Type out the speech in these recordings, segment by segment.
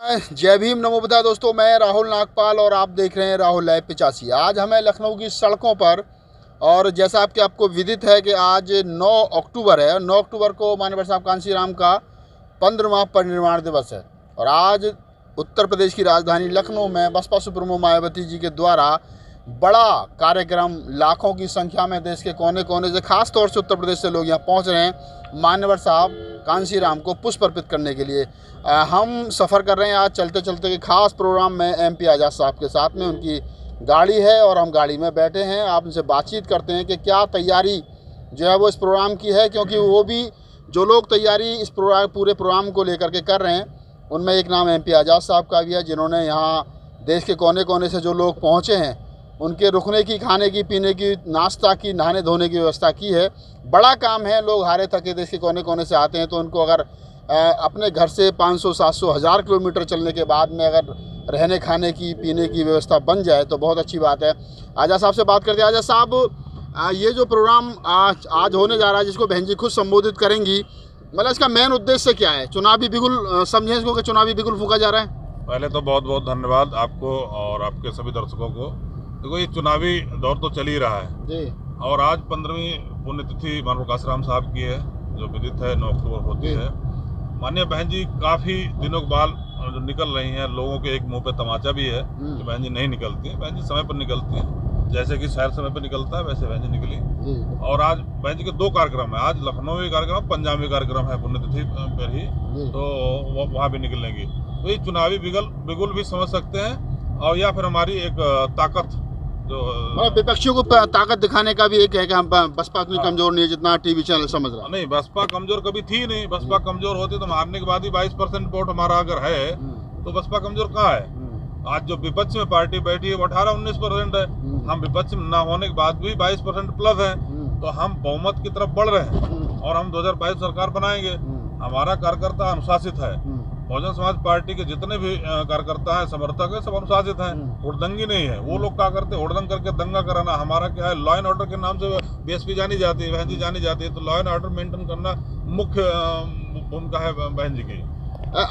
जय भीम नमो बुद्धाय दोस्तों, मैं राहुल नागपाल और आप देख रहे हैं राहुल लाइव 85। आज हमें लखनऊ की सड़कों पर, और जैसा आपको विदित है कि आज 9 अक्टूबर है। 9 अक्टूबर को माननीय साहब कांशी राम का 15वां परिनिर्वाण दिवस है। और आज उत्तर प्रदेश की राजधानी लखनऊ में बसपा सुप्रीमो मायावती जी के द्वारा बड़ा कार्यक्रम, लाखों की संख्या में देश के कोने कोने से, खास तौर से उत्तर प्रदेश से लोग यहाँ पहुँच रहे हैं मान्यवर साहब कांशी राम को पुष्प अर्पित करने के लिए। हम सफ़र कर रहे हैं आज चलते चलते के खास प्रोग्राम में MP आज़ाद साहब के साथ में। उनकी गाड़ी है और हम गाड़ी में बैठे हैं। आप उनसे बातचीत करते हैं कि क्या तैयारी जो है वो इस प्रोग्राम की है, क्योंकि वो भी जो लोग तैयारी इस पूरे प्रोग्राम को लेकर के कर रहे हैं, उनमें एक नाम MP आज़ाद साहब का भी है, जिन्होंने यहाँ देश के कोने कोने से जो लोग पहुँचे हैं उनके रुकने की, खाने की, पीने की, नाश्ता की, नहाने धोने की व्यवस्था की है। बड़ा काम है। लोग हारे थके देश के कोने कोने से आते हैं, तो उनको अगर अपने घर से 500, 700, 1000 किलोमीटर चलने के बाद में अगर रहने खाने की, पीने की व्यवस्था बन जाए तो बहुत अच्छी बात है। आज़ाद साहब से बात करते हैं। आज़ाद साहब, ये जो प्रोग्राम आज होने जा रहा है, जिसको बहन जी खुद संबोधित करेंगी, मतलब इसका मेन उद्देश्य क्या है? चुनावी बिगुल समझें इसको कि चुनावी बिगुल फूंका जा रहा है? पहले तो बहुत बहुत धन्यवाद आपको और आपके सभी दर्शकों को। देखो, ये चुनावी दौर तो चल ही रहा है जी। और आज 15वीं पुण्यतिथि माननीय कांशी राम साहब की है, जो विदित है 9 अक्टूबर होती है। माननीय बहन जी काफ़ी दिनों के बाद जो निकल रही हैं, लोगों के एक मुंह पे तमाचा भी है कि बहन जी नहीं निकलती हैं। बहन जी समय पर निकलती हैं, जैसे कि शहर समय पर निकलता है वैसे बहन जी निकली। और आज बहन जी के 2 कार्यक्रम है। आज लखनऊ में कार्यक्रम, पंजाब में कार्यक्रम है पुण्यतिथि पर ही, तो वहाँ भी निकलेंगी। तो ये चुनावी बिगुल भी समझ सकते हैं, और या फिर हमारी एक ताकत जो विपक्षियों को ताकत दिखाने का भी एक है कि हम बसपा इतनी कमजोर नहीं है जितना टीवी चैनल समझ रहा है। नहीं, बसपा कमजोर कभी थी नहीं। बसपा कमजोर होती तो हारने के बाद ही 22% वोट हमारा अगर है तो बसपा कमजोर कहाँ है? आज जो विपक्ष में पार्टी बैठी है वो 18-19% है। हम विपक्ष में न होने के बाद भी 22% प्लस है, तो हम बहुमत की तरफ बढ़ रहे हैं और हम 2022 सरकार बनाएंगे। हमारा कार्यकर्ता अनुशासित है। बहुजन समाज पार्टी के जितने भी कार्यकर्ता हैं, समर्थक हैं, सब अनुशासित हैं, हुड़दंगी नहीं है। वो लोग क्या करते हैं, हुड़दंग करके दंगा कराना। हमारा क्या है, लॉ एंड ऑर्डर के नाम से BSP जानी जाती है, बहन जी जानी जाती है, तो लॉ एंड ऑर्डर मेंटेन करना मुख्य भूमिका है बहन जी की।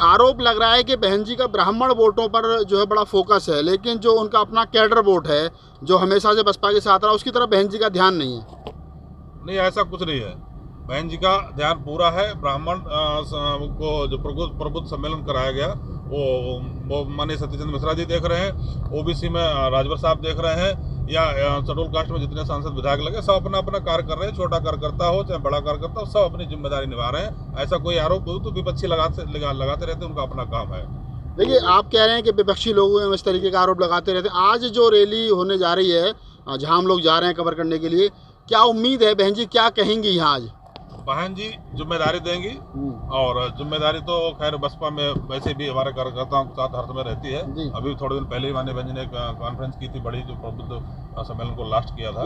आरोप लग रहा है कि बहन जी का ब्राह्मण वोटों पर जो है बड़ा फोकस है, लेकिन जो उनका अपना कैडर वोट है जो हमेशा से बसपा के साथ रहा, उसकी तरफ बहन जी का ध्यान नहीं है। नहीं, ऐसा कुछ नहीं है। बहन जी का ध्यान पूरा है। ब्राह्मण को जो प्रबुद्ध सम्मेलन कराया गया, वो माननीय सतीचंद मिश्रा जी देख रहे हैं, OBC में राजभर साहब देख रहे हैं, या शेड्यूल कास्ट में जितने सांसद विधायक लगे, सब अपना अपना कार्य कर रहे हैं। छोटा कार्यकर्ता हो चाहे बड़ा कार्यकर्ता हो, सब अपनी जिम्मेदारी निभा रहे हैं। ऐसा कोई आरोप हो तो विपक्षी लगाते रहते हैं, उनका अपना काम है। देखिए, आप कह रहे हैं कि विपक्षी लोग इस तरीके का आरोप लगाते रहते हैं। आज जो रैली होने जा रही है, जहाँ हम लोग जा रहे हैं कवर करने के लिए, क्या उम्मीद है बहन जी, क्या कहेंगी यहाँ आज? बहन जी जिम्मेदारी देंगी, और जिम्मेदारी तो खैर बसपा में वैसे भी हमारे कार्यकर्ताओं के साथ हर समय रहती है। अभी थोड़े दिन पहले ही माननीय बहन जी ने एक कॉन्फ्रेंस की थी बड़ी, जो प्रबुद्ध सम्मेलन को लास्ट किया था।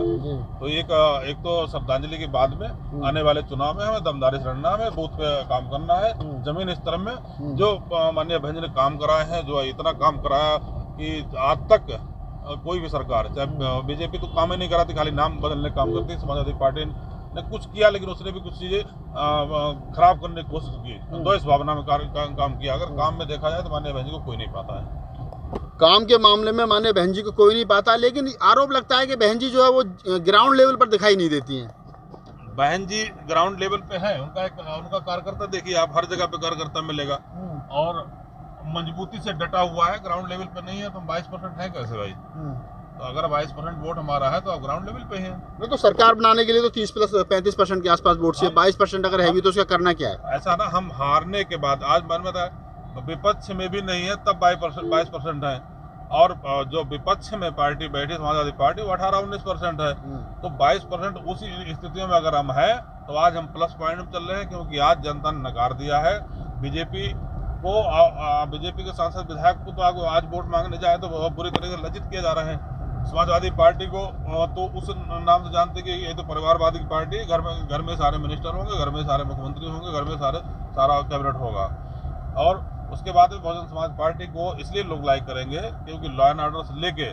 तो एक तो श्रद्धांजलि के बाद में आने वाले चुनाव में हमें दमदारी से लड़ना, हमें बूथ पे काम करना है। जमीन स्तर में जो माननीय बहन जी ने काम कराए हैं, जो इतना काम कराया कि आज तक कोई भी सरकार, चाहे BJP तो काम ही नहीं कराती, खाली नाम बदलने काम करती। समाजवादी पार्टी ने कुछ किया, लेकिन उसने भी कुछ चीजें खराब करने की कोशिश की, द्वेष भावना में काम किया। अगर काम में देखा जाए तो माननीय बहन जी को कोई नहीं पाता है। काम के मामले में माननीय बहन जी को कोई नहीं पाता, लेकिन आरोप लगता है कि बहन जी जो है वो ग्राउंड लेवल पर दिखाई नहीं देती हैं। बहन जी ग्राउंड लेवल पे है। उनका कार्यकर्ता देखिए, आप हर जगह पे कार्यकर्ता मिलेगा और मजबूती से डटा हुआ है। ग्राउंड लेवल पे नहीं है तो हम 22% है कैसे भाई? तो अगर 22% वोट हमारा है तो आप ग्राउंड लेवल पे हैं। नहीं तो सरकार बनाने के लिए तो 30+35% के आसपास वोट चाहिए। 22% अगर हैवी तो उसका करना क्या है? ऐसा ना, हम हारने के बाद आज मन में विपक्ष में भी नहीं है तब 22% है, और जो विपक्ष में पार्टी बैठी समाजवादी पार्टी, वो 18-19% है। तो 22% उसी स्थितियों में अगर हम है तो आज हम प्लस पॉइंट में चल रहे हैं, क्योंकि आज जनता ने नकार दिया है BJP को। BJP के सांसद विधायक को तो आज वोट मांगने जाए तो वो बुरी तरह से लज्जित किए जा रहे हैं। समाजवादी पार्टी को तो उस नाम से जानते कि ये तो परिवारवादी पार्टी, घर में सारे मिनिस्टर होंगे, घर में सारे मुख्यमंत्री होंगे, घर में सारा कैबिनेट होगा। और उसके बाद में बहुजन समाज पार्टी को इसलिए लोग लाइक करेंगे क्योंकि लॉ एंड ऑर्डर से लेके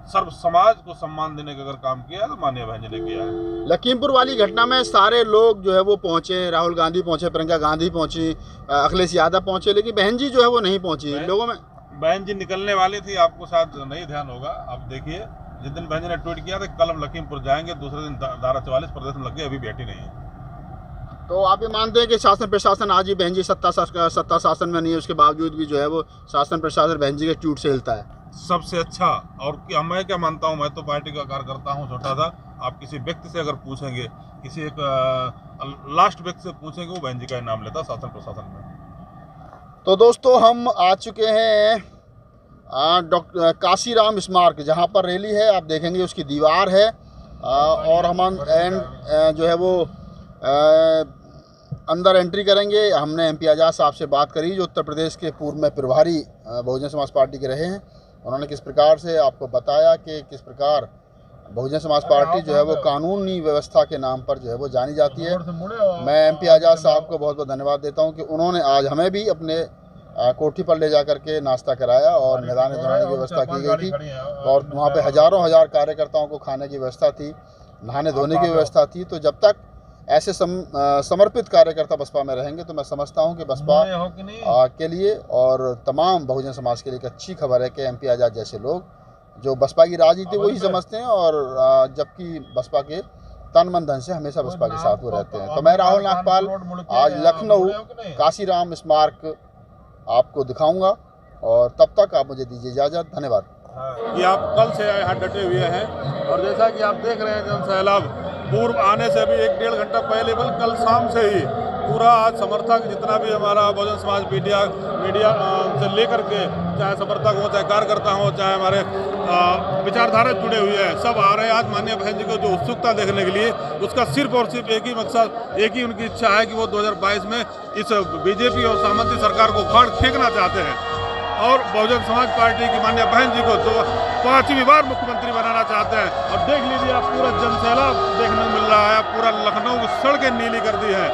सर्व समाज को सम्मान देने का अगर काम किया है तो माननीय बहन जी ने किया है। लखीमपुर वाली घटना में सारे लोग जो है वो पहुंचे, राहुल गांधी पहुंचे, प्रियंका गांधी पहुंची, अखिलेश यादव पहुंचे, लेकिन बहन जी जो है वो नहीं पहुंची। लोगों में बहन जी निकलने वाली थी, आपको शायद नहीं ध्यान होगा। आप देखिए जिस दिन बहन जी ने ट्वीट किया था कल हम लखीमपुर जाएंगे, दूसरे दिन धारा 44 प्रदेश में लग गई, अभी बैठी नहीं है। तो आप ये मानते हैं कि शासन प्रशासन आज ही बहन जी सत्ता शासन में नहीं है, उसके बावजूद भी जो है वो शासन प्रशासन बहन जी के ट्वीट से हिलता है? सबसे अच्छा। और मैं क्या मानता हूँ, मैं तो पार्टी का कार्यकर्ता हूँ छोटा सा। आप किसी व्यक्ति से अगर पूछेंगे, किसी एक लास्ट व्यक्ति से पूछेंगे, वो बहन जी का नाम लेता शासन प्रशासन में। तो दोस्तों हम आ चुके हैं डॉक्टर काशीराम स्मारक, जहाँ पर रैली है। आप देखेंगे उसकी दीवार है और हम जो है वो अंदर एंट्री करेंगे। हमने MP आज़ाद साहब से बात करी, जो उत्तर प्रदेश के पूर्व में प्रभारी बहुजन समाज पार्टी के रहे हैं। उन्होंने किस प्रकार से आपको बताया कि किस प्रकार बहुजन समाज पार्टी जो है वो कानूनी व्यवस्था के नाम पर जो है वो जानी जाती है। मैं MP आज़ाद साहब को बहुत बहुत धन्यवाद देता हूं कि उन्होंने आज हमें भी अपने कोठी पर ले जाकर के नाश्ता कराया और मैदान धोने की व्यवस्था की गई थी, और वहाँ पे हज़ारों हजार कार्यकर्ताओं को खाने की व्यवस्था थी, नहाने धोने की व्यवस्था थी। तो जब तक ऐसे समर्पित कार्यकर्ता बसपा में रहेंगे तो मैं समझता हूं कि बसपा के लिए और तमाम बहुजन समाज के लिए एक अच्छी खबर है कि MP आज़ाद जैसे लोग जो बसपा की राजनीति वही समझते हैं, और जबकि बसपा के तन मन धन से हमेशा बसपा के साथ वो रहते हैं। तो मैं राहुल नागपाल आज लखनऊ काशीराम स्मारक आपको दिखाऊंगा, और तब तक आप मुझे दीजिए इजाज़त। धन्यवाद। कि आप कल से यहाँ डटे हुए हैं, और जैसा कि आप देख रहे हैं जन सैलाब पूर्व आने से भी 1-1.5 घंटा पहले, बल्कि कल शाम से ही पूरा आज समर्थक जितना भी हमारा बहुजन समाज मीडिया से लेकर के, चाहे समर्थक हो, चाहे कार्यकर्ता हो, चाहे हमारे विचारधारा जुड़े हुए हैं, सब आ रहे हैं आज माननीय बहन जी को जो उत्सुकता देखने के लिए। उसका सिर्फ और सिर्फ एक ही मकसद, एक ही उनकी इच्छा है कि वो 2022 में इस BJP और सामंती सरकार को उखाड़ फेंकना चाहते हैं, और बहुजन समाज पार्टी की माननीय बहन जी को 5वीं बार मुख्यमंत्री बनाना चाहते हैं। और देख लीजिए आप, पूरा जनसैलाब देखने को मिल रहा है, पूरा लखनऊ की सड़कें नीली कर दी है।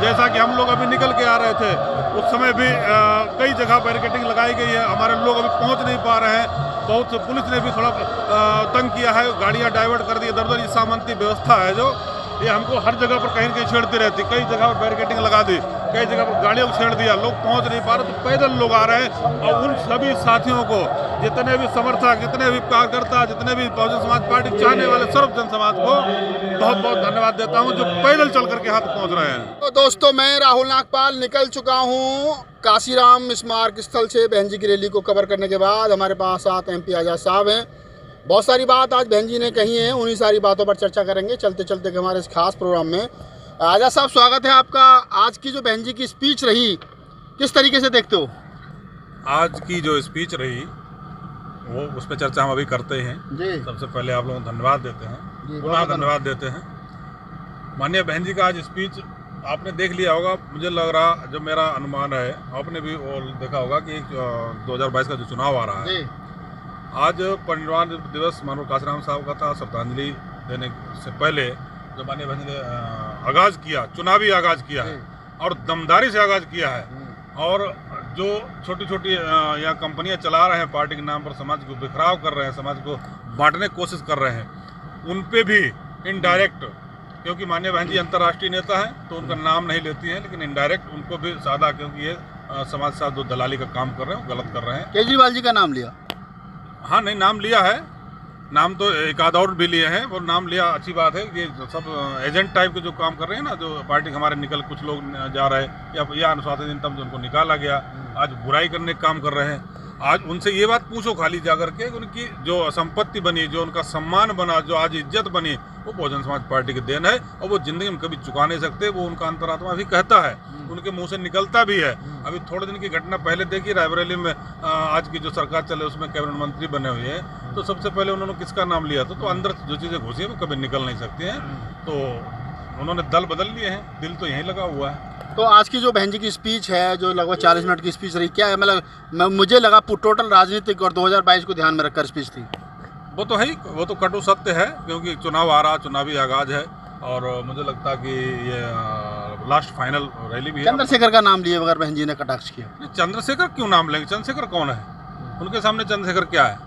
जैसा कि हम लोग अभी निकल के आ रहे थे, उस समय भी कई जगह बैरिकेडिंग लगाई गई है, हमारे लोग अभी पहुंच नहीं पा रहे हैं। बहुत से पुलिस ने भी थोड़ा तंग किया है, गाड़ियां डाइवर्ट कर दी इधर उधर। ये सामंती व्यवस्था है जो ये हमको हर जगह पर कहीं न कहीं छेड़ती रहती, कई जगह पर बैरिकेडिंग लगा दी, कई जगह पर गाड़ियों को छेड़ दिया, लोग पहुंच नहीं पा रहे, तो पैदल लोग आ रहे हैं। और उन सभी साथियों को, जितने भी समर्थक, जितने भी कार्यकर्ता, जितने भी बहुजन समाज पार्टी चाहने वाले सर्व जन समाज को बहुत बहुत धन्यवाद देता हूं, जो पैदल चल करके यहाँ पहुँच रहे हैं। तो दोस्तों मैं राहुल नागपाल निकल चुका हूँ काशीराम स्मारक स्थल से बहन जी की रैली को कवर करने के बाद। हमारे पास साथ MP आज़ाद साहब हैं। बहुत सारी बात आज बहन जी ने कही है, उन्हीं सारी बातों पर चर्चा करेंगे चलते चलते हमारे इस खास प्रोग्राम में। आज़ाद साहब स्वागत है आपका। आज की जो बहन जी की स्पीच रही, किस तरीके से देखते हो? आज की जो स्पीच रही वो उस पर चर्चा हम अभी करते हैं जी। सबसे पहले आप लोगों को धन्यवाद देते हैं, पुनः धन्यवाद देते हैं। माननीय बहन जी का आज स्पीच आपने देख लिया होगा, मुझे लग रहा, जो मेरा अनुमान है, आपने भी देखा होगा कि 2022 का जो चुनाव आ रहा है, आज परिनिर्वाण दिवस माननीय काशीराम साहब का था। श्रद्धांजलि देने से पहले जो माननीय बहन जी ने आगाज़ किया, चुनावी आगाज़ किया है और दमदारी से आगाज़ किया है, और जो छोटी छोटी यहाँ कंपनियां चला रहे हैं पार्टी के नाम पर, समाज को बिखराव कर रहे हैं, समाज को बांटने की कोशिश कर रहे हैं, उन पे भी इनडायरेक्ट, क्योंकि माननीय बहन जी अंतर्राष्ट्रीय नेता हैं तो उनका नाम नहीं लेती हैं, लेकिन इनडायरेक्ट उनको भी साधा, क्योंकि ये समाज के साथ जो दलाली का काम कर रहे हैं वो गलत कर रहे हैं। केजरीवाल जी का नाम लिया? हाँ, नहीं, नाम लिया है, नाम तो एक आध और भी लिए हैं, वो नाम लिया, अच्छी बात है। ये सब एजेंट टाइप के जो काम कर रहे हैं ना, जो पार्टी हमारे निकल कुछ लोग जा रहे हैं, या अनुशासन तब जो उनको निकाला गया, आज बुराई करने का काम कर रहे हैं। आज उनसे ये बात पूछो खाली जाकर के, उनकी जो संपत्ति बनी, जो उनका सम्मान बना, जो आज इज्जत बनी, वो बहुजन समाज पार्टी की देन है, और वो जिंदगी में कभी चुका नहीं सकते। वो उनका अंतरात्मा भी कहता है, उनके मुंह से निकलता भी है। अभी थोड़े दिन की घटना पहले देखी, रायबरेली में आज की जो सरकार चले उसमें कैबिनेट मंत्री बने हुए हैं, तो सबसे पहले उन्होंने किसका नाम लिया था? तो अंदर जो चीज़ें घुसी है वो कभी निकल नहीं सकती हैं। तो उन्होंने दल बदल लिए हैं, दिल तो यहीं लगा हुआ है। तो आज की जो बहन जी की स्पीच है, जो लगभग 40 मिनट की स्पीच रही, क्या है, मतलब मुझे लगा टोटल राजनीतिक और 2022 को ध्यान में रखकर स्पीच थी? वो तो है ही, वो तो कटु सत्य है, क्योंकि चुनाव आ रहा, चुनावी आगाज है, और मुझे लगता है कि ये लास्ट फाइनल रैली भी है। चंद्रशेखर का नाम लिए बगैर बहन जी ने कटाक्ष किया। चंद्रशेखर क्यों नाम लेंगे? चंद्रशेखर कौन है? उनके सामने चंद्रशेखर क्या है?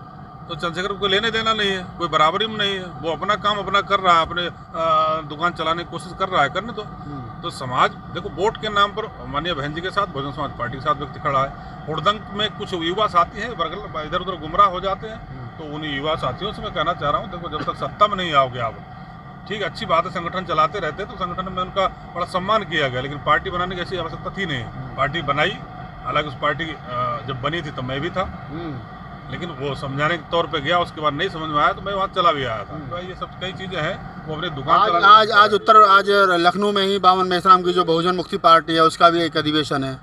तो चंद्रशेखर को कोई लेने देना नहीं है, कोई बराबरी में नहीं है। वो अपना काम अपना कर रहा है, अपने दुकान चलाने की कोशिश कर रहा है, करने तो समाज देखो वोट के नाम पर माननीय बहन जी के साथ बहुजन समाज पार्टी के साथ व्यक्ति खड़ा है। हुड़दंग में कुछ युवा साथी हैं इधर उधर गुमराह हो जाते हैं, तो उन युवा साथियों से मैं कहना चाह रहा हूँ, देखो जब तक सत्ता में नहीं आओगे आप, ठीक अच्छी बात है, संगठन चलाते रहते तो संगठन में उनका बड़ा सम्मान किया गया, लेकिन पार्टी बनाने की ऐसी आवश्यकता थी नहीं। पार्टी बनाई, हालांकि उस पार्टी जब बनी थी तब मैं भी था, लेकिन वो समझाने के तौर पे गया, उसके बाद नहीं समझ में आया तो मैं वहाँ चला भी आया था। तो ये सब कई चीज़ें हैं, वो अपनी दुकान आज लखनऊ में ही बामन मेश्राम की जो बहुजन मुक्ति पार्टी है उसका भी एक अधिवेशन है।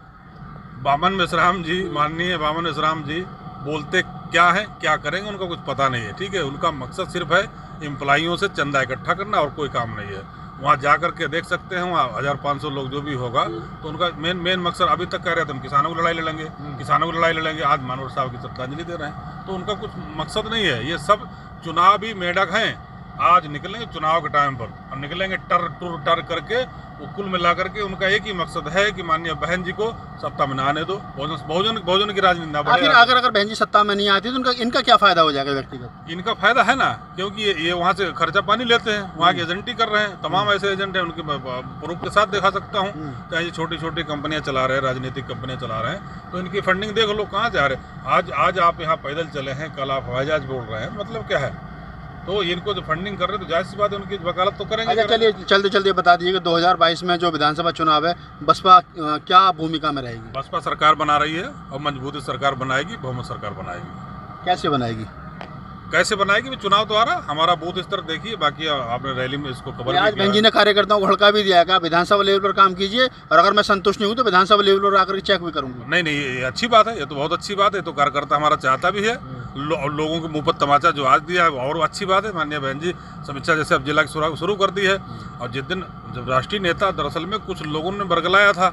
बामन मेश्राम जी, माननीय बामन मेश्राम जी बोलते क्या है क्या करेंगे उनका कुछ पता नहीं है, ठीक है। उनका मकसद सिर्फ है एम्प्लॉइयों से चंदा इकट्ठा करना और कोई काम नहीं है। वहाँ जा कर के देख सकते हैं, वहाँ 1500 लोग जो भी होगा, तो उनका मेन मकसद अभी तक कह रहे थे हम किसानों की लड़ाई लड़ेंगे, किसानों की लड़ाई लड़ेंगे, आज मानव साहब की श्रद्धांजलि दे रहे हैं। तो उनका कुछ मकसद नहीं है, ये सब चुनावी मेढक हैं। आज निकलेंगे चुनाव के टाइम पर और निकलेंगे टर करके, वो कुल मिला करके उनका एक ही मकसद है कि माननीय बहन जी को सत्ता में आने दो, बहुजन की राजनीति ना बढ़े। अगर बहन जी सत्ता में नहीं आती तो इनका क्या फायदा हो जाएगा व्यक्तिगत? इनका फायदा है ना, क्योंकि ये वहाँ से खर्चा पानी लेते हैं, वहाँ की एजेंटी कर रहे हैं, तमाम ऐसे एजेंट हैं, उनके प्रूफ के साथ दिखा सकता हूँ। चाहे ये छोटी छोटी कंपनियाँ चला रहे हैं, राजनीतिक कंपनियाँ चला रहे हैं, तो इनकी फंडिंग देख लो कहाँ जा रहे हैं। आज आप यहाँ पैदल चले हैं, कल आप हवाई जहाज बोल रहे हैं, मतलब क्या है? तो इनको जो फंडिंग कर रहे हैं तो जाहिर सी बात है उनकी वकालत तो करेंगे। अच्छा चलिए चलते बता दीजिए कि 2022 में जो विधानसभा चुनाव है, बसपा क्या भूमिका में रहेगी? बसपा सरकार बना रही है और मजबूती सरकार बनाएगी, बहुमत सरकार बनाएगी। कैसे बनाएगी? कैसे बनाएगी? चुनाव द्वारा। हमारा बूथ स्तर देखिए, बाकी आपने रैली में इसको कवर आज बहन जी ने कार्यकर्ताओं को हड़का भी दिया, विधानसभा लेवल पर काम कीजिए और अगर मैं संतुष्ट नहीं हूँ तो विधानसभा लेवल पर आकर चेक भी करूँगा। नहीं, ये अच्छी बात है, ये तो बहुत अच्छी बात है, तो कार्यकर्ता हमारा चाहता भी है। लोगों के मुंह पर तमाचा जो आज दिया है और अच्छी बात है। माननीय बहन जी समीक्षा जैसे अब जिला की शुरू कर दी है, और जिस दिन जब राष्ट्रीय नेता दरअसल में कुछ लोगों ने बरगलाया था,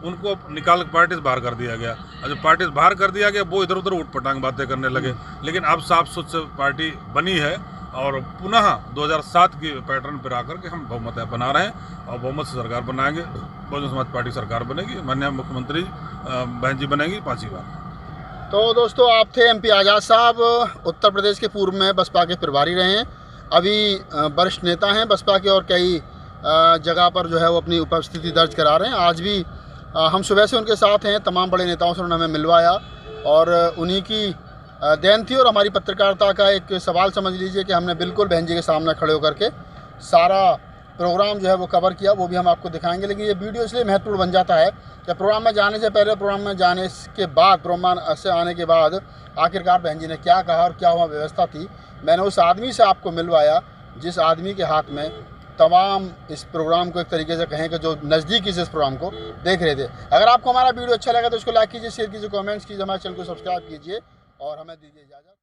उनको निकाल पार्टी से बाहर कर दिया गया, और जब पार्टी से बाहर कर दिया गया वो इधर उधर उठ पटांग बातें करने लगे। लेकिन अब साफ सुथ पार्टी बनी है और पुनः 2007 की पैटर्न पर आकर के हम बहुमत बना रहे हैं और बहुमत से सरकार बनाएंगे। बहुजन समाज पार्टी सरकार बनेगी, माननीय मुख्यमंत्री बहन जी बनेगी 5वीं बार। तो दोस्तों, आप थे MP आज़ाद साहब, उत्तर प्रदेश के पूर्व में बसपा के प्रभारी रहे हैं, अभी वरिष्ठ नेता हैं बसपा के और कई जगह पर जो है वो अपनी उपस्थिति दर्ज करा रहे हैं। आज भी हम सुबह से उनके साथ हैं, तमाम बड़े नेताओं से उन्होंने हमें मिलवाया और उन्हीं की देन थी। और हमारी पत्रकारिता का एक सवाल समझ लीजिए कि हमने बिल्कुल बहन जी के सामने खड़े होकर के सारा प्रोग्राम जो है वो कवर किया, वो भी हम आपको दिखाएंगे। लेकिन ये वीडियो इसलिए महत्वपूर्ण बन जाता है कि प्रोग्राम में जाने से पहले, प्रोग्राम में जाने के बाद, प्रोग्राम से आने के बाद आखिरकार बहन जी ने क्या कहा और क्या वहाँ व्यवस्था थी, मैंने उस आदमी से आपको मिलवाया जिस आदमी के हाथ में तमाम इस प्रोग्राम को एक तरीके से कहें कि जो नज़दीकी से इस प्रोग्राम को देख रहे थे। अगर आपको हमारा वीडियो अच्छा लगा तो उसको लाइक कीजिए, शेयर कीजिए, कमेंट्स कीजिए, हमारे चैनल को सब्सक्राइब कीजिए और हमें दीजिए इजाज़त।